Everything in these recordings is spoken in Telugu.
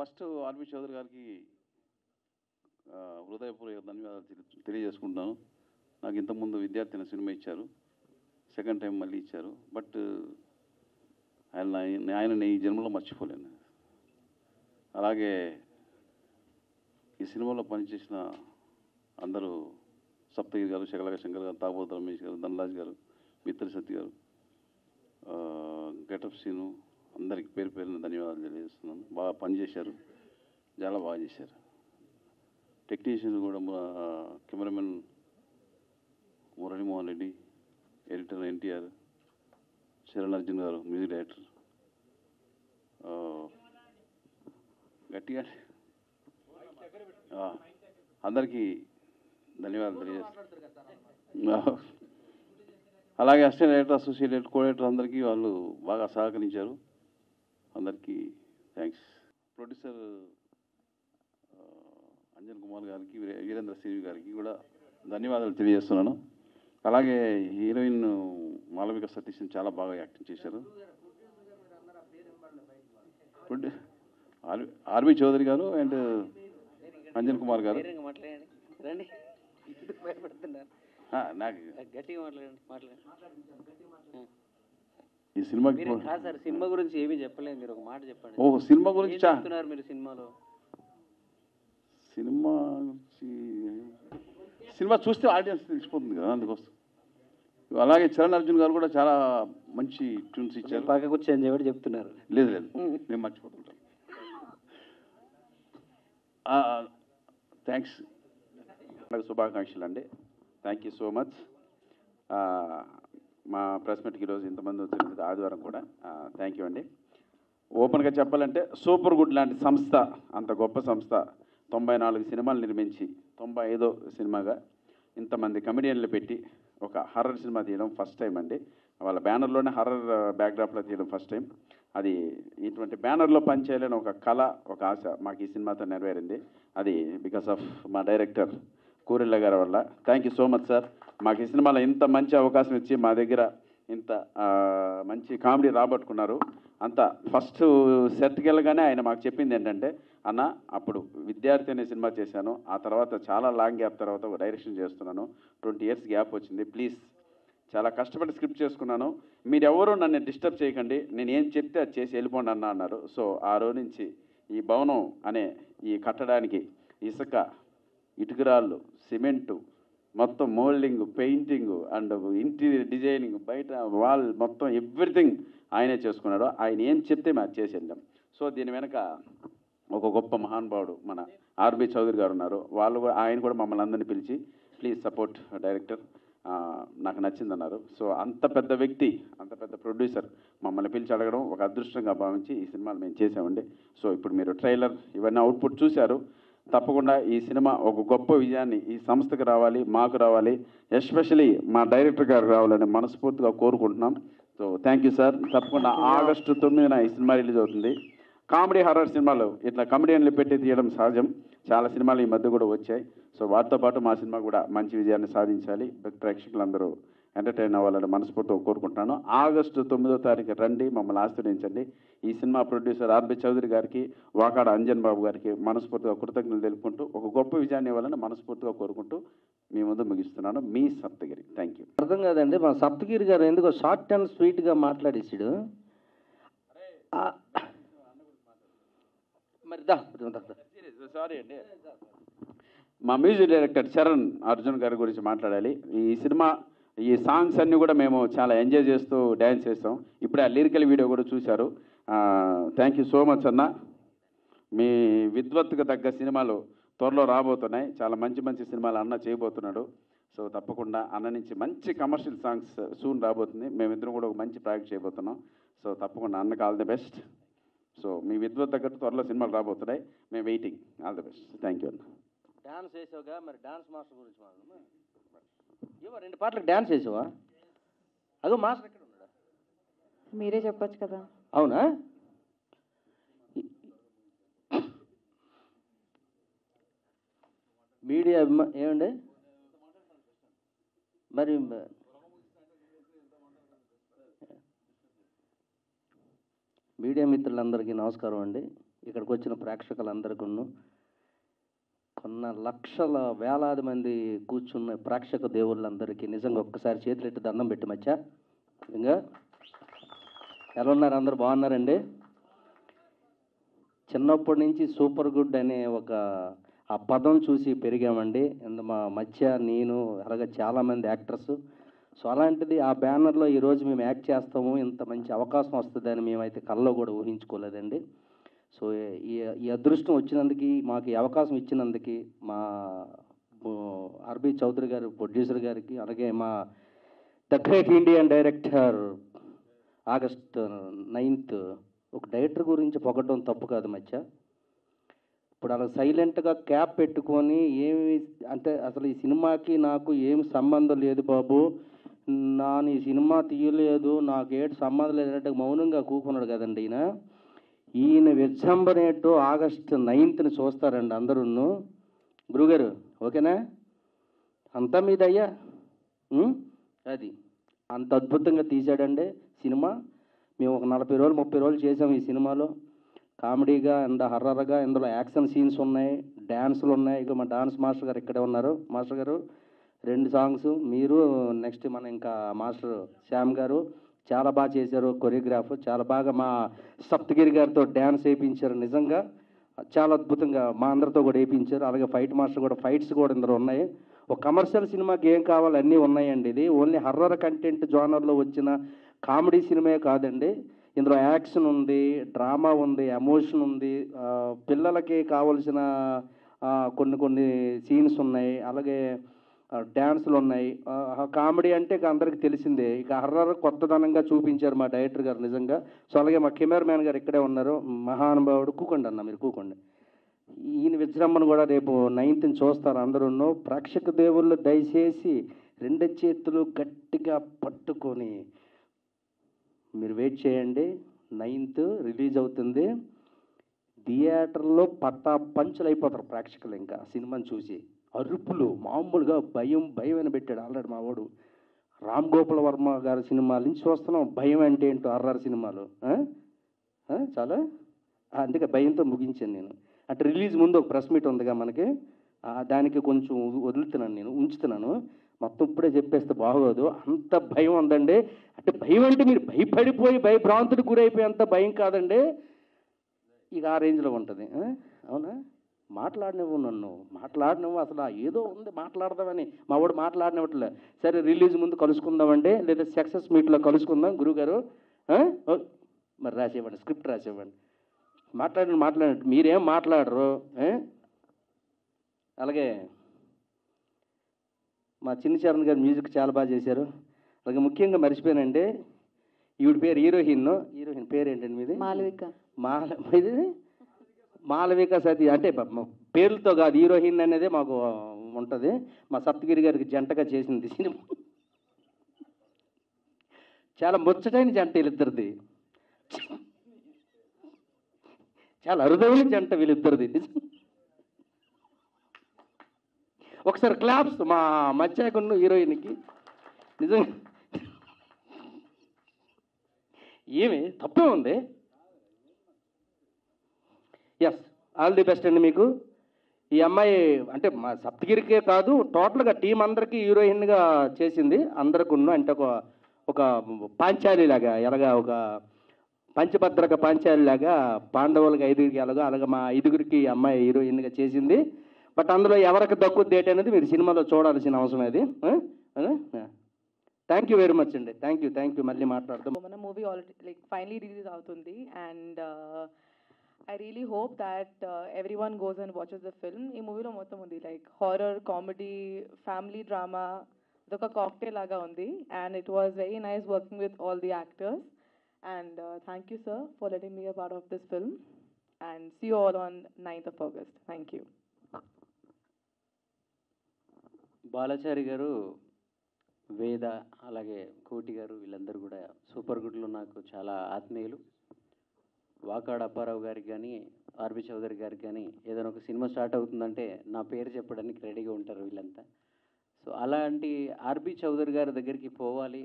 ఫస్ట్ ఆర్బి చౌదరి గారికి హృదయపూర్వక ధన్యవాదాలు తెలియజేసుకుంటున్నాను. నాకు ఇంతకుముందు విద్యార్థిని సినిమా ఇచ్చారు, సెకండ్ టైం మళ్ళీ ఇచ్చారు. బట్ ఆయనని ఈ జన్మలో మర్చిపోలేను. అలాగే ఈ సినిమాలో పనిచేసిన అందరూ సప్తగిరి గారు, శకలక శంకర్ గారు, తాబోతు రమేష్ గారు, ధనరాజ్ గారు, మిత్ర సత్య గారు, గెటప్ సీను, అందరికి పేరు పేరున ధన్యవాదాలు తెలియజేస్తున్నాను. బాగా పనిచేశారు, చాలా బాగా చేశారు. టెక్నీషియన్ కూడా కెమెరామెన్ మురళీమోహన్ రెడ్డి, ఎడిటర్ ఎన్టీఆర్, శరణ్ అర్జున్ గారు మ్యూజిక్ డైరెక్టర్, గట్టిగా అందరికీ ధన్యవాదాలు తెలియజేస్తాను. అలాగే assistant director, associate director, co director అందరికీ వాళ్ళు బాగా సహకరించారు. అందరికీ థ్యాంక్స్. ప్రొడ్యూసర్ అంజన్ కుమార్ గారికి, వీరేంద్ర సివి గారికి కూడా ధన్యవాదాలు తెలియజేస్తున్నాను. అలాగే హీరోయిన్ మాలవిక సతీష్ చాలా బాగా యాక్టింగ్ చేశారు. ఆర్బి చౌదరి గారు అండ్ అంజన్ కుమార్ గారు. నాకు ఈ సినిమాకి సినిమా గురించి ఏమీ చెప్పలేదు, మీరు ఒక మాట చెప్పండి. ఓహో, సినిమా గురించి చెప్తున్నారు మీరు. సినిమా చూస్తే ఆడియన్స్ తెలిసిపోతుంది కదా, అందుకోసం. అలాగే చరణ్ అర్జున్ గారు కూడా చాలా మంచి ట్యూన్స్ ఇచ్చారు. పక్క కూర్చొని చెప్పి చెప్తున్నారు. లేదు లేదు, నేను మర్చిపోతుంటాను. థ్యాంక్స్. శుభాకాంక్షలు అండి. Thank you so much. మా ప్రెస్ మీట్కి ఈరోజు ఇంతమంది వచ్చినందుకు, ఆదివారం కూడా థ్యాంక్ యూ అండి. ఓపెన్గా చెప్పాలంటే సూపర్ గుడ్ లాంటి సంస్థ, అంత గొప్ప సంస్థ 94 సినిమాలు నిర్మించి 95వ సినిమాగా ఇంతమంది కమెడియన్లు పెట్టి ఒక హర్రర్ సినిమా తీయడం ఫస్ట్ టైం అండి. వాళ్ళ బ్యానర్లోనే హర్రర్ బ్యాక్డ్రాప్లో తీయడం ఫస్ట్ టైం. అది ఇటువంటి బ్యానర్లో పనిచేయాలని ఒక కళ, ఒక ఆశ మాకు ఈ సినిమాతో నెరవేరింది. అది బికాస్ ఆఫ్ మా డైరెక్టర్ కూరెళ్ళ గారి వల్ల. Thank you so much sir. మాకు ఈ సినిమాలో ఇంత మంచి అవకాశం ఇచ్చి మా దగ్గర ఇంత మంచి కామెడీ రాబట్టుకున్నారు. అంత ఫస్ట్ సెట్కి వెళ్ళగానే ఆయన మాకు చెప్పింది ఏంటంటే, అన్న అప్పుడు విద్యార్థి అనే సినిమా చేశాను, ఆ తర్వాత చాలా లాంగ్ గ్యాప్ తర్వాత డైరెక్షన్ చేస్తున్నాను, 20 years గ్యాప్ వచ్చింది, ప్లీజ్ చాలా కష్టపడి స్క్రిప్ట్ చేసుకున్నాను, మీరెవరూ నన్ను డిస్టర్బ్ చేయకండి, నేను ఏం చెప్తే అది చేసి వెళ్ళిపోండి అన్న అన్నారు. సో ఆ రోజు నుంచి ఈ భవనం అనే ఈ కట్టడానికి ఇసుక, ఇటుకరాళ్ళు, సిమెంటు, మొత్తం moulding, painting and interior designing, బయట వాల్ మొత్తం ఎవ్రీథింగ్ ఆయనే చేసుకున్నాడు. ఆయన ఏం చెప్తే మేము చేసి వెళ్ళాం. సో దీని వెనక ఒక గొప్ప మహానుభావుడు మన ఆర్బి చౌదరి గారు ఉన్నారు. ఆయన కూడా మమ్మల్ని అందరినీ పిలిచి ప్లీజ్ సపోర్ట్ డైరెక్టర్, నాకు నచ్చిందన్నారు. సో అంత పెద్ద వ్యక్తి, అంత పెద్ద ప్రొడ్యూసర్ మమ్మల్ని పిలిచి అడగడం ఒక అదృష్టంగా భావించి ఈ సినిమాలు మేము చేసామండి. సో ఇప్పుడు మీరు ట్రైలర్ ఇవన్నీ అవుట్పుట్ చూశారు. తప్పకుండా ఈ సినిమా ఒక గొప్ప విజయాన్ని ఈ సంస్థకు రావాలి, మాకు రావాలి, ఎస్పెషలీ మా డైరెక్టర్ గారు రావాలని మనస్ఫూర్తిగా కోరుకుంటున్నాం. So thank you sir. తప్పకుండా August 9న ఈ సినిమా రిలీజ్ అవుతుంది. కామెడీ హర్రర్ సినిమాలు ఇట్లా కమెడియన్లు పెట్టి తీయడం సహజం. చాలా సినిమాలు ఈ మధ్య కూడా వచ్చాయి. సో వాటితో పాటు మా సినిమా కూడా మంచి విజయాన్ని సాధించాలి, ప్రేక్షకులందరూ ఎంటర్టైన్ అవ్వాలని మనస్ఫూర్తిగా కోరుకుంటున్నాను. August 9వ తారీఖు రండి, మమ్మల్ని ఆశీర్వదించండి. ఈ సినిమా ప్రొడ్యూసర్ ఆర్బి చౌదరి గారికి, వాకాడ అంజన్ బాబు గారికి మనస్ఫూర్తిగా కృతజ్ఞతలు తెలుపుకుంటూ ఒక గొప్ప విజయాన్ని ఇవ్వాలని మనస్ఫూర్తిగా కోరుకుంటూ మీ ముందు ముగిస్తున్నాను. మీ సప్తగిరి. Thank you. అర్థం కాదండి, మా సప్తగిరి గారు ఎందుకో షార్ట్ అండ్ స్వీట్గా మాట్లాడేసాడు. మరి సారీ అండి, మా మ్యూజిక్ డైరెక్టర్ చరణ్ అర్జున్ గారి గురించి మాట్లాడాలి. ఈ సినిమా ఈ సాంగ్స్ అన్నీ కూడా మేము చాలా ఎంజాయ్ చేస్తూ డ్యాన్స్ చేస్తాం. ఇప్పుడే ఆ లిరికల్ వీడియో కూడా చూశారు. థ్యాంక్ యూ సో మచ్ అన్న. మీ విద్వత్తుకు తగ్గ సినిమాలు త్వరలో రాబోతున్నాయి. చాలా మంచి మంచి సినిమాలు అన్న చేయబోతున్నాడు. సో తప్పకుండా అన్న నుంచి మంచి కమర్షియల్ సాంగ్స్ సూన్ రాబోతుంది. మేమిద్దరం కూడా ఒక మంచి ప్రాజెక్ట్ చేయబోతున్నాం. సో తప్పకుండా అన్నకు ఆల్ ది బెస్ట్. సో మీ విద్వత్ తగ్గట్టు త్వరలో సినిమాలు రాబోతున్నాయి. మేము waiting. All the best. Thank you అన్న. డాన్స్ వేసావుగా, మరి డాన్స్ మాస్టర్ గురించి మాట్లాడమా? ఏమో 2 పాటలకు డాన్స్ వేసావా? అదో మాస్టర్ ఎక్కడ ఉన్నాడా? మీరే చెప్పొచ్చు కదా. అవునా? మీడియా ఏమండి మరి మీడియా మిత్రులందరికీ నమస్కారం అండి. ఇక్కడికి వచ్చిన ప్రేక్షకులందరికీ, కొన్న లక్షల వేలాది మంది కూర్చున్న ప్రేక్షక దేవుళ్ళందరికీ నిజంగా ఒక్కసారి చేతులెట్టి దండం పెట్టి మచ్చా. నిజంగా ఎలా ఉన్నారు? అందరూ బాగున్నారండి? చిన్నప్పటి నుంచి సూపర్ గుడ్ అనే ఆ పదం చూసి పెరిగామండి. మా మధ్య నేను అలాగే చాలామంది యాక్టర్స్. సో అలాంటిది ఆ బ్యానర్లో ఈరోజు మేము యాక్ట్ చేస్తాము, ఇంత మంచి అవకాశం వస్తుందని మేమైతే కల్లో కూడా ఊహించుకోలేదండి. సో ఈ అదృష్టం వచ్చినందుకు, మాకు ఈ అవకాశం ఇచ్చినందుకు మా ఆర్బి చౌదరి గారు ప్రొడ్యూసర్ గారికి, అలాగే మా the great Indian director August 9th ఒక డైరెక్టర్ గురించి పొగడడం తప్పు కాదు మధ్య. ఇప్పుడు అలా సైలెంట్గా క్యాప్ పెట్టుకొని ఏమి అంటే అసలు ఈ సినిమాకి నాకు ఏమి సంబంధం లేదు బాబు, ఈ సినిమా తీయలేదు, నాకు ఏడు సంబంధం లేదంటే మౌనంగా కూకున్నాడు కదండి ఈయన విజృంభణేటో ఆగస్ట్ 9th చూస్తారండి అందరూ. గురుగారు ఓకేనా? అంతా మీదయ్యా. అది అంత అద్భుతంగా తీశాడండి సినిమా. మేము ఒక 40 రోజులు 30 రోజులు చేసాము ఈ సినిమాలో. కామెడీగా అండ్ హర్రర్గా, ఇందులో యాక్షన్ సీన్స్ ఉన్నాయి, డ్యాన్సులు ఉన్నాయి. ఇక మా డాన్స్ మాస్టర్ గారు ఇక్కడే ఉన్నారు. మాస్టర్ గారు 2 సాంగ్స్, మీరు నెక్స్ట్ మన ఇంకా మాస్టర్ శ్యామ్ గారు చాలా బాగా చేశారు. కొరియోగ్రాఫ్ చాలా బాగా మా సప్తగిరి గారితో డ్యాన్స్ వేయించారు. నిజంగా చాలా అద్భుతంగా మా అందరితో కూడా వేయించారు. అలాగే ఫైట్ మాస్టర్ కూడా, ఫైట్స్ కూడా ఇందులో ఉన్నాయి. ఒక కమర్షియల్ సినిమాకి ఏం కావాలి అన్నీ ఉన్నాయండి. ఇది ఓన్లీ హర్రర్ కంటెంట్ జోనర్లో వచ్చిన కామెడీ సినిమా కాదండి. ఇందులో యాక్షన్ ఉంది, డ్రామా ఉంది, ఎమోషన్ ఉంది, పిల్లలకి కావలసిన కొన్ని సీన్స్ ఉన్నాయి, అలాగే డ్యాన్సులు ఉన్నాయి. కామెడీ అంటే ఇక అందరికీ తెలిసిందే. ఇక హర్రర్ కొత్తదనంగా చూపించారు మా డైరెక్టర్ గారు నిజంగా. సో అలాగే మా కెమెరామ్యాన్ గారు ఇక్కడే ఉన్నారు, మహానుభావుడు. కూకోండి అన్న, మీరు కూకోండి. ఈయన విజృంభణ కూడా రేపు 9th చూస్తారు అందరూ. ప్రేక్షక దేవుళ్ళు దయచేసి 2 చేతులు గట్టిగా పట్టుకొని మీరు వెయిట్ చేయండి. 9th రిలీజ్ అవుతుంది. థియేటర్లో పంచులు అయిపోతారు ప్రేక్షకులు. ఇంకా సినిమాని చూసి అరుపులు మామూలుగా భయం అని పెట్టాడు ఆల్రెడీ మా వాడు. రామ్ గోపాల్ వర్మ గారి సినిమాల నుంచి చూస్తున్నాం భయం అంటే ఏంటో, హర్రర్ సినిమాలు చాలా. అందుకే భయంతో ముగించాను నేను. అంటే రిలీజ్ ముందు ఒక ప్రెస్ మీట్ ఉందిగా మనకి, దానికి కొంచెం వదులుతున్నాను, నేను ఉంచుతున్నాను. మొత్తం ఇప్పుడే చెప్పేస్తే బాగోదు, అంత భయం ఉందండి. అంటే భయం అంటే మీరు భయపడిపోయి భయభ్రాంతులకు గురైపోయి అంత భయం కాదండి. ఇక ఆ రేంజ్లో ఉంటుంది. అవునా? మాట్లాడినవ్వు అసలు ఏదో ఉంది మాట్లాడదామని మా వాడు మాట్లాడినట్లే. సరే రిలీజ్ ముందు కలుసుకుందామండి, లేదా సక్సెస్ మీట్లో కలుసుకుందాం గురుగారు. మరి రాసేవ్వండి, స్క్రిప్ట్ రాసేవ్వండి. మాట్లాడండి. మీరేం మాట్లాడరు. అలాగే మా చిన్ని చరణ్ గారు మ్యూజిక్ చాలా బాగా చేశారు. అలాగే ముఖ్యంగా మర్చిపోయానండి, ఈవిడ పేరు హీరోయిన్ పేరు ఏంటండి మీది? మాలవిక సతీ. అంటే పేర్లతో కాదు, హీరోయిన్ అనేది మాకు ఉంటుంది. మా సప్తగిరి గారికి జంటగా చేసింది సినిమా. చాలా ముచ్చటైన జంట వీళ్ళిద్దరిది, చాలా అరుదైన జంట వీళ్ళిద్దరిది. ఒకసారి క్లాప్స్ మా మధ్యకున్న హీరోయిన్కి. నిజంగా ఏమి తప్పే ఉంది. ఎస్, ఆల్ ది బెస్ట్ అండి మీకు. ఈ అమ్మాయి అంటే మా సప్తగిరికే కాదు, టోటల్గా టీం అందరికీ హీరోయిన్గా చేసింది. అందరికీ అంటే ఒక పాంచాలిలాగా, ఎలాగా ఒక పంచభద్రక పాంచాలిలాగా పాండవులకి 5గురికి ఎలాగో అలాగే మా 5గురికి అమ్మాయి హీరోయిన్గా చేసింది. బట్ అందులో ఎవరికి దక్కుద్ది ఏంటి అనేది మీరు సినిమాలో చూడాల్సిన అవసరం అది. థ్యాంక్ యూ వెరీ మచ్ అండి. Thank you. మళ్ళీ మాట్లాడదాం. మన మూవీ ఆల్రెడీ ఫైనలీ రిలీజ్ అవుతుంది. And I really hope that everyone goes and watches the film. ఈ మూవీలో మొత్తం ఉంది హారర్, కామెడీ, ఫ్యామిలీ డ్రామా, అదొక కాక్టైల్ లాగా ఉంది. And it was very nice working with all the actors. And thank you sir for letting me a part of this film. And see you all on 9th of August. Thank you. Balachari garu, Veda, అలాగే కోటి గారు, వీళ్ళందరూ కూడా సూపర్ గుడ్లో నాకు చాలా ఆత్మీయులు. వాకాడ అప్పారావు గారికి కానీ, ఆర్బి చౌదరి గారికి కానీ ఏదైనా ఒక సినిమా స్టార్ట్ అవుతుందంటే నా పేరు చెప్పడానికి రెడీగా ఉంటారు వీళ్ళంతా. సో అలాంటి ఆర్బి చౌదరి గారి దగ్గరికి పోవాలి,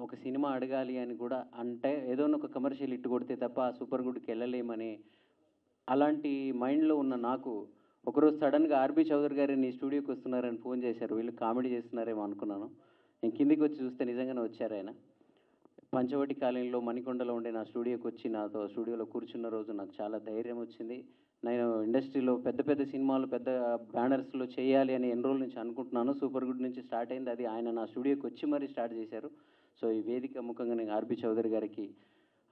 ఒక సినిమా అడగాలి అని కూడా అంటే ఏదో ఒక కమర్షియల్ ఇట్టు కొడితే తప్ప ఆ సూపర్ గుడ్కి వెళ్ళలేమని అలాంటి మైండ్లో ఉన్న నాకు ఒకరోజు సడన్గా ఆర్బీ చౌదరి గారు నీ స్టూడియోకి వస్తున్నారని ఫోన్ చేశారు. వీళ్ళు కామెడీ చేస్తున్నారేమో అనుకున్నాను. నేను కిందికి వచ్చి చూస్తే నిజంగానే వచ్చారు ఆయన. పంచవటి కాలనీలో మణికొండలో ఉండే నా స్టూడియోకి వచ్చి నాతో స్టూడియోలో కూర్చున్న రోజు నాకు చాలా ధైర్యం వచ్చింది. నేను ఇండస్ట్రీలో పెద్ద పెద్ద సినిమాలు పెద్ద బ్యానర్స్లో చేయాలి అని ఎన్ని రోజుల నుంచి అనుకుంటున్నాను. సూపర్ గుడ్ నుంచి స్టార్ట్ అయింది. అది ఆయన నా స్టూడియోకి వచ్చి మరీ స్టార్ట్ చేశారు. సో ఈ వేదిక ముఖంగా నేను ఆర్బీ చౌదరి గారికి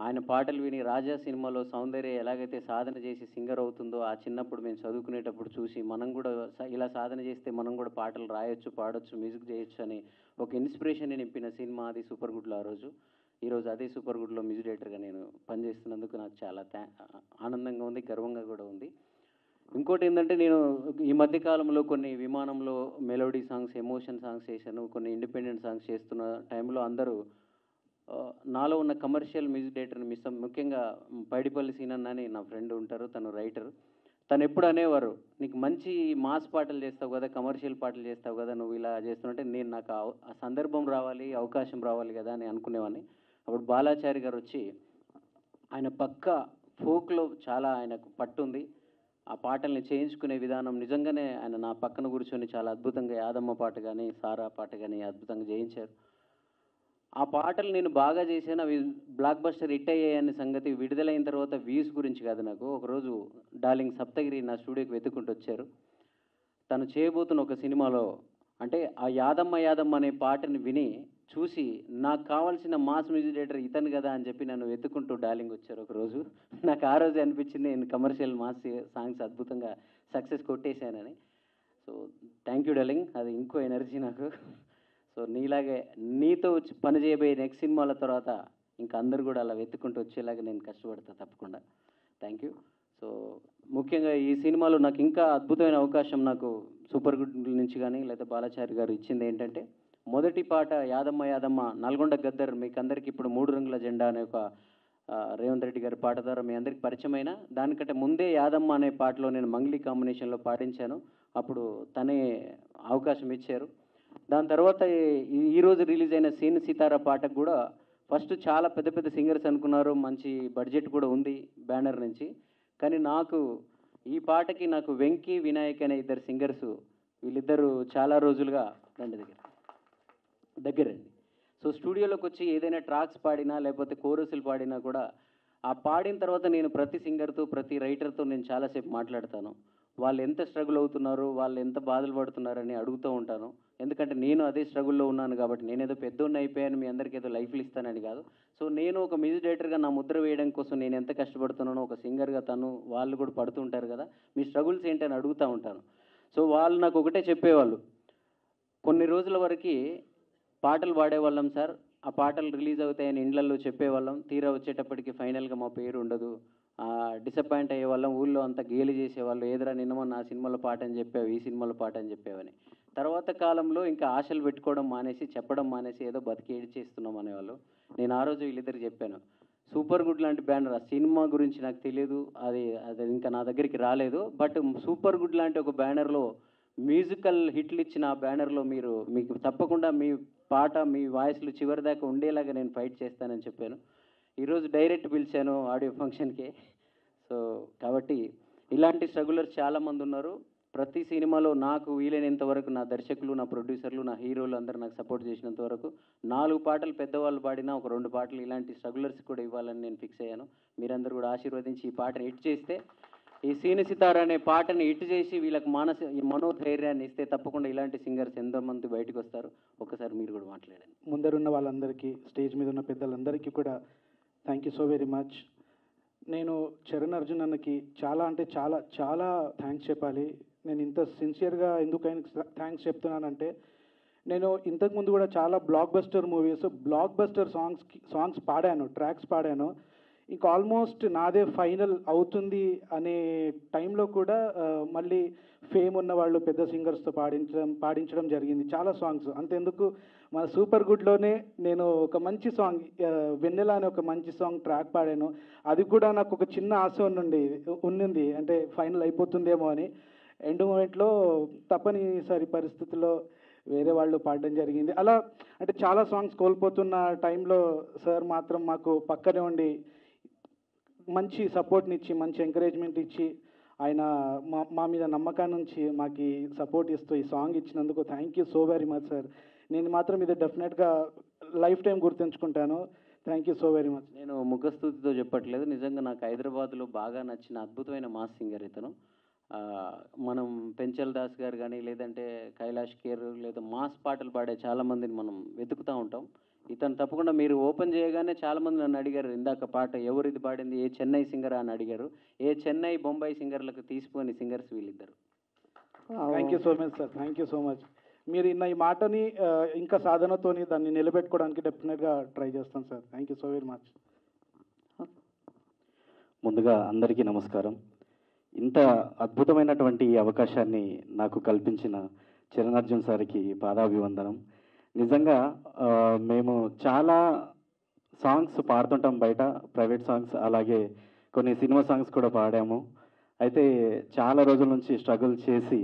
ఆయన పాటలు విని రాజా సినిమాలో సౌందర్య ఎలాగైతే సాధన చేసి సింగర్ అవుతుందో ఆ చిన్నప్పుడు మేము చదువుకునేటప్పుడు చూసి మనం కూడా ఇలా సాధన చేస్తే మనం కూడా పాటలు రాయొచ్చు, పాడొచ్చు, మ్యూజిక్ చేయొచ్చు అని ఒక ఇన్స్పిరేషన్ నింపిన సినిమా అది సూపర్ గుడ్లో ఆ రోజు. ఈరోజు అదే సూపర్ గుడ్లో మ్యూజిక్ డైరెక్టర్గా నేను పనిచేస్తున్నందుకు నాకు చాలా ఆనందంగా ఉంది, గర్వంగా కూడా ఉంది. ఇంకోటి ఏంటంటే నేను ఈ మధ్య కాలంలో కొన్ని విమానంలో మెలోడీ సాంగ్స్, ఎమోషన్ సాంగ్స్ చేశాను, కొన్ని ఇండిపెండెంట్ సాంగ్స్ చేస్తున్న టైంలో అందరూ నాలో ఉన్న కమర్షియల్ మ్యూజిక్ డైరెక్టర్ని ముఖ్యంగా పైడిపల్లి సీనన్న అని నా ఫ్రెండ్ ఉంటారు, తను రైటర్. తను ఎప్పుడు అనేవారు, నీకు మంచి మాస్ పాటలు చేస్తావు కదా, కమర్షియల్ పాటలు చేస్తావు కదా, నువ్వు ఇలా చేస్తున్నట్టే నేను నాకు ఆ సందర్భం రావాలి, అవకాశం రావాలి కదా అని అనుకునేవాడిని. అప్పుడు బాలాచారి గారు వచ్చి ఆయన పక్క ఫోక్లో చాలా ఆయనకు పట్టుంది, ఆ పాటల్ని చేయించుకునే విధానం నిజంగానే ఆయన నా పక్కన కూర్చొని చాలా అద్భుతంగా యాదమ్మ పాట కానీ సారా పాట కానీ అద్భుతంగా చేయించారు. ఆ పాటలు నేను బాగా చేశాను, అవి బ్లాక్ బస్టర్ హిట్ అయ్యాయనే సంగతి విడుదలైన తర్వాత వ్యూస్ గురించి కాదు నాకు. ఒకరోజు డార్లింగ్ సప్తగిరి నా స్టూడియోకి వెతుక్కుంటూ వచ్చారు. తను చేయబోతున్న ఒక సినిమాలో అంటే ఆ యాదమ్మ యాదమ్మ అనే పాటని విని చూసి నాకు కావాల్సిన మాస్ మ్యూజిక్ డైరెక్టర్ ఇతను కదా అని చెప్పి నన్ను వెతుక్కుంటూ డార్లింగ్ వచ్చారు ఒకరోజు. నాకు ఆ రోజు అనిపించింది నేను కమర్షియల్ మాస్ సాంగ్స్ అద్భుతంగా సక్సెస్ కొట్టేశానని. సో థ్యాంక్ యూ డార్లింగ్, అది ఇంకో ఎనర్జీ నాకు. సో నీలాగే నీతో వచ్చి పని చేయబోయే నెక్స్ట్ సినిమాల తర్వాత ఇంకా అందరూ కూడా అలా వెతుక్కుంటూ వచ్చేలాగా నేను కష్టపడతా తప్పకుండా. Thank you. సో ముఖ్యంగా ఈ సినిమాలో నాకు ఇంకా అద్భుతమైన అవకాశం నాకు సూపర్ గుడ్ నుంచి కానీ లేదా బాలాచారి గారు ఇచ్చింది ఏంటంటే, మొదటి పాట యాదమ్మ యాదమ్మ నల్గొండ గద్దర్ మీకు అందరికీ ఇప్పుడు 3 రంగుల జెండా అనే ఒక రేవంత్ రెడ్డి గారి పాట ద్వారా మీ అందరికి పరిచయమైన దానికంటే ముందే యాదమ్మ అనే పాటలో నేను మంగ్లీ కాంబినేషన్లో పాడించాను. అప్పుడు తనే అవకాశం ఇచ్చారు. దాని తర్వాత ఈరోజు రిలీజ్ అయిన సీన్ సితారా పాటకు కూడా ఫస్ట్ చాలా పెద్ద పెద్ద సింగర్స్ అనుకున్నారు, మంచి బడ్జెట్ కూడా ఉంది బ్యానర్ నుంచి. కానీ నాకు ఈ పాటకి నాకు వెంకీ వినాయక్ అనే ఇద్దరు సింగర్స్, వీళ్ళిద్దరూ చాలా రోజులుగా దగ్గరండి. సో స్టూడియోలోకి వచ్చి ఏదైనా ట్రాక్స్ పాడినా లేకపోతే కోరస్లు పాడినా కూడా ఆ పాడిన తర్వాత నేను ప్రతి సింగర్తో ప్రతి రైటర్తో నేను చాలాసేపు మాట్లాడతాను. వాళ్ళు ఎంత స్ట్రగుల్ అవుతున్నారు, వాళ్ళు ఎంత బాధలు పడుతున్నారని అడుగుతూ ఉంటాను. ఎందుకంటే నేను అదే స్ట్రగుల్లో ఉన్నాను కాబట్టి, నేనేదో పెద్దోడిని అయిపోయాను మీ అందరికీ ఏదో లైఫ్లు ఇస్తానని కాదు. సో నేను ఒక మ్యూజిక్ డైరెక్టర్గా నా ముద్ర వేయడం కోసం నేను ఎంత కష్టపడుతున్నానో ఒక సింగర్గా వాళ్ళు కూడా పడుతుంటారు కదా, మీ స్ట్రగుల్స్ ఏంటని అడుగుతూ ఉంటాను. సో వాళ్ళు నాకు ఒకటే చెప్పేవాళ్ళు, కొన్ని రోజుల వరకు పాటలు పాడేవాళ్ళం సార్, ఆ పాటలు రిలీజ్ అవుతాయని ఇండ్లల్లో చెప్పేవాళ్ళం, తీరా వచ్చేటప్పటికి ఫైనల్గా మా పేరు ఉండదు, డిసప్పాయింట్ అయ్యేవాళ్ళం, ఊళ్ళో అంతా గేలి చేసేవాళ్ళు, ఏదైనా నిన్నమో ఆ సినిమాలో పాట అని చెప్పావు, ఈ సినిమాలో పాట అని చెప్పావని. తర్వాత కాలంలో ఇంకా ఆశలు పెట్టుకోవడం మానేసి చెప్పడం మానేసి ఏదో బతికి ఏడ్చేస్తున్నాం అనేవాళ్ళు. నేను ఆ రోజు వీళ్ళిద్దరికి చెప్పాను, సూపర్ గుడ్ లాంటి బ్యానర్, ఆ సినిమా గురించి నాకు తెలియదు, అది ఇంకా నా దగ్గరికి రాలేదు, బట్ సూపర్ గుడ్ లాంటి ఒక బ్యానర్లో మ్యూజికల్ హిట్లు ఇచ్చిన ఆ బ్యానర్లో మీకు తప్పకుండా మీ పాట మీ వాయిస్లు చివరి దాకా ఉండేలాగా నేను ఫైట్ చేస్తానని చెప్పాను. ఈరోజు డైరెక్ట్ పిలిచాను ఆడియో ఫంక్షన్కి. సో కాబట్టి ఇలాంటి స్ట్రగులర్స్ చాలామంది ఉన్నారు. ప్రతి సినిమాలో నాకు వీలైనంత వరకు నా దర్శకులు, నా ప్రొడ్యూసర్లు, నా హీరోలు అందరూ నాకు సపోర్ట్ చేసినంత వరకు 4 పాటలు పెద్దవాళ్ళు పాడినా ఒక 2 పాటలు ఇలాంటి స్ట్రగులర్స్ కూడా ఇవ్వాలని నేను ఫిక్స్ అయ్యాను. మీరందరూ కూడా ఆశీర్వదించి ఈ పాటను హిట్ చేస్తే, ఈ సీని సితార అనే పాటని హిట్ చేసి వీళ్ళకి మనోధైర్యాన్ని ఇస్తే తప్పకుండా ఇలాంటి సింగర్స్ ఎంతోమంది బయటకు వస్తారు. ఒకసారి మీరు కూడా మాట్లాడండి. ముందరున్న వాళ్ళందరికీ, స్టేజ్ మీద ఉన్న పెద్దలందరికీ కూడా thank you so very much. నేను చరణ్ అర్జున్ అన్నకి చాలా అంటే చాలా చాలా థ్యాంక్స్ చెప్పాలి. నేను ఇంత సిన్సియర్గా ఎందుకు ఆయనకి థ్యాంక్స్ చెప్తున్నానంటే, నేను ఇంతకుముందు కూడా చాలా block buster movies, block buster songs పాడాను, ట్రాక్స్ పాడాను. ఇంకా ఆల్మోస్ట్ నాదే ఫైనల్ అవుతుంది అనే టైంలో కూడా మళ్ళీ ఫేమ్ ఉన్న వాళ్ళు పెద్ద సింగర్స్తో పాడించడం జరిగింది చాలా సాంగ్స్. అంతెందుకు మన సూపర్ గుడ్లోనే నేను ఒక మంచి సాంగ్ వెన్నెల అనే ఒక మంచి సాంగ్ ట్రాక్ పాడాను. అది కూడా నాకు ఒక చిన్న ఆశ ఉన్నింది, అంటే ఫైనల్ అయిపోతుందేమో అని. ఎండ్ మూమెంట్లో తప్పనిసరి పరిస్థితుల్లో వేరే వాళ్ళు పాడడం జరిగింది. అలా అంటే చాలా సాంగ్స్ కోల్పోతున్న టైంలో సార్ మాత్రం మాకు పక్కనే ఉండి మంచి సపోర్ట్ని ఇచ్చి మంచి ఎంకరేజ్మెంట్ ఇచ్చి ఆయన మా మీద నమ్మకాన్ని ఉంచి మాకు సపోర్ట్ ఇస్తూ ఈ సాంగ్ ఇచ్చినందుకు thank you so very much sir. నేను మాత్రం ఇది డెఫినెట్గా లైఫ్ టైం గుర్తుంచుకుంటాను. Thank you so very much. నేను ముఖస్తుతితో చెప్పట్లేదు, నిజంగా నాకు హైదరాబాద్లో బాగా నచ్చిన అద్భుతమైన మాస్ సింగర్ ఇతను. మనం పెంచల్ దాస్ గారు కానీ లేదంటే కైలాష్ కేర్ లేదా మాస్ పాటలు పాడే చాలామందిని మనం వెతుకుతూ ఉంటాం. ఇతను తప్పకుండా మీరు ఓపెన్ చేయగానే చాలామంది నన్ను అడిగారు, ఇందాక పాట ఎవరు ఇది పాడింది, ఏ చెన్నై సింగర్ అని అడిగారు. ఏ చెన్నై బొంబాయి సింగర్లకు తీసిపోని సింగర్స్ వీళ్ళిద్దరు. Thank you so much sir. Thank you so much. మీరు ఈ మాటని ఇంకా సాధనతోని దాన్ని నిలబెట్టుకోవడానికి డెఫినెట్గా ట్రై చేస్తాను sir. Thank you so very much. ముందుగా అందరికీ నమస్కారం. ఇంత అద్భుతమైనటువంటి ఈ అవకాశాన్ని నాకు కల్పించిన చరణ్ అర్జున్ సార్కి పాదాభివందనం. నిజంగా మేము చాలా సాంగ్స్ పాడుతుంటాం బయట, ప్రైవేట్ సాంగ్స్, అలాగే కొన్ని సినిమా సాంగ్స్ కూడా పాడాము. అయితే చాలా రోజుల నుంచి స్ట్రగుల్ చేసి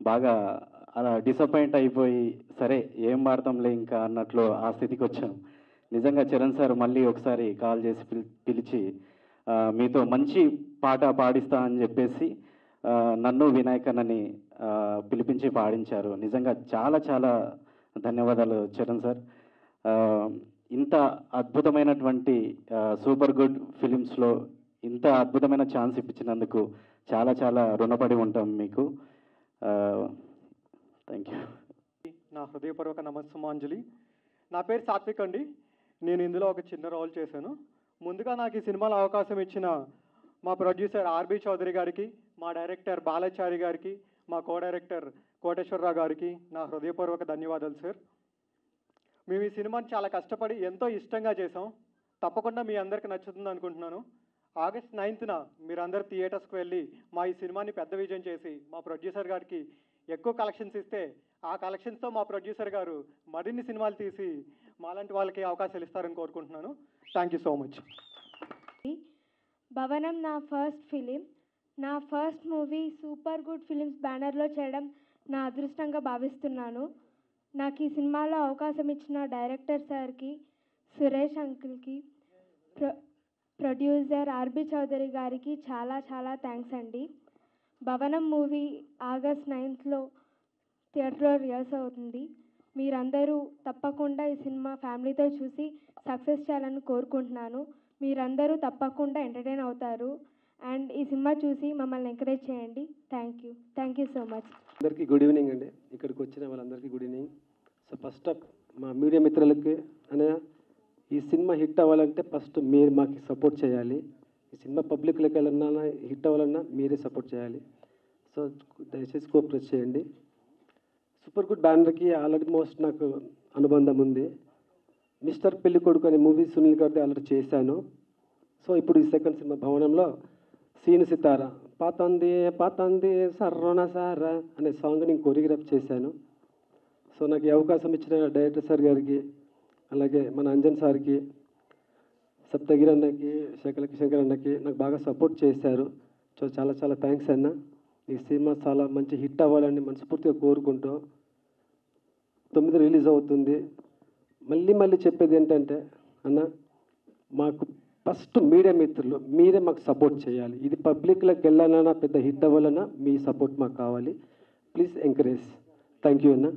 బాగా అలా డిసప్పాయింట్ అయిపోయి సరే ఏం పాడతాంలే ఇంకా అన్నట్లు ఆ స్థితికి వచ్చాం. నిజంగా చరణ్ సార్ మళ్ళీ ఒకసారి కాల్ చేసి పిలిచి మీతో మంచి పాట పాడిస్తా అని చెప్పేసి నన్ను వినాయకన్నని పిలిపించి పాడించారు. నిజంగా చాలా చాలా ధన్యవాదాలు చరణ్ సార్. ఇంత అద్భుతమైనటువంటి సూపర్ గుడ్ ఫిలిమ్స్లో ఇంత అద్భుతమైన ఛాన్స్ ఇప్పించినందుకు చాలా చాలా రుణపడి ఉంటాం మీకు. Thank you. నా హృదయపూర్వక నమస్సమాంజలి. నా పేరు సాత్విక్ అండి. నేను ఇందులో ఒక చిన్న రోల్ చేశాను. ముందుగా నాకు ఈ సినిమాలో అవకాశం ఇచ్చిన మా ప్రొడ్యూసర్ ఆర్బి చౌదరి గారికి, మా డైరెక్టర్ బాలాచారి గారికి, మా కో డైరెక్టర్ కోటేశ్వరరావు గారికి నా హృదయపూర్వక ధన్యవాదాలు సార్. మేము ఈ సినిమాని చాలా కష్టపడి ఎంతో ఇష్టంగా చేసాం. తప్పకుండా మీ అందరికీ నచ్చుతుంది అనుకుంటున్నాను. ఆగస్ట్ 9న మీరందరూ థియేటర్స్కి వెళ్ళి మా ఈ సినిమాని పెద్ద విజయం చేసి మా ప్రొడ్యూసర్ గారికి ఎక్కువ కలెక్షన్స్ ఇస్తే ఆ కలెక్షన్స్తో మా ప్రొడ్యూసర్ గారు మరిన్ని సినిమాలు తీసి మాలాంటి వాళ్ళకి అవకాశాలు ఇస్తారని కోరుకుంటున్నాను. Thank you so much. భవనం నా ఫస్ట్ ఫిలిం. నా first movie super good films బ్యానర్లో చేయడం నా అదృష్టంగా భావిస్తున్నాను. నాకు ఈ సినిమాలో అవకాశం ఇచ్చిన డైరెక్టర్ సార్కి, సురేష్ అంకుల్కి, ప్రొడ్యూసర్ ఆర్బి చౌదరి గారికి చాలా చాలా థ్యాంక్స్ అండి. భవనం మూవీ ఆగస్ట్ 9th థియేటర్లో రిలీజ్ అవుతుంది. మీరందరూ తప్పకుండా ఈ సినిమా ఫ్యామిలీతో చూసి సక్సెస్ చేయాలని కోరుకుంటున్నాను. మీరందరూ తప్పకుండా ఎంటర్టైన్ అవుతారు అండ్ ఈ సినిమా చూసి మమ్మల్ని ఎంకరేజ్ చేయండి. Thank you so much. అందరికీ గుడ్ ఈవినింగ్ అండి. ఇక్కడికి వచ్చిన వాళ్ళందరికీ good evening. So first of మా మీడియా మిత్రులకి అనే ఈ సినిమా హిట్ అవ్వాలంటే ఫస్ట్ మీరు మాకు సపోర్ట్ చేయాలి. ఈ సినిమా పబ్లిక్లోకి వెళ్ళాలన్నా హిట్ అవ్వాలన్నా మీరే సపోర్ట్ చేయాలి. సో దయచేసి కోఆపరేట్ చేయండి. సూపర్ గుడ్ బ్యానర్కి ఆల్రెడీ మోస్ట్ నాకు అనుబంధం ఉంది. మిస్టర్ పెళ్లి కొడుకు అనే మూవీ సునీల్ గారిది ఆల్రెడీ చేశాను. సో ఇప్పుడు ఈ సెకండ్ సినిమా భవనంలో సీను సితార పాతంది పాతంది సర్రోన సారా అనే సాంగ్ నేను కొరియోగ్రాఫ్ చేశాను. సో నాకు ఈ అవకాశం ఇచ్చిన డైరెక్టర్ సార్ గారికి, అలాగే మన అంజన్ సార్కి, సప్తగిరి అన్నకి, శంకర్ అన్నకి నాకు బాగా సపోర్ట్ చేశారు. సో చాలా చాలా థ్యాంక్స్ అన్న. ఈ సినిమా చాలా మంచి హిట్ అవ్వాలని మనస్ఫూర్తిగా కోరుకుంటూ 9 రిలీజ్ అవుతుంది. మళ్ళీ చెప్పేది ఏంటంటే అన్న, మాకు ఫస్ట్ మీడియా మిత్రులు మీరే మాకు సపోర్ట్ చేయాలి. ఇది పబ్లిక్లోకి వెళ్ళాలన్నా పెద్ద హిట్ అవ్వాలన్నా మీ సపోర్ట్ మాకు కావాలి. Please encourage. థ్యాంక్ యూ అన్న.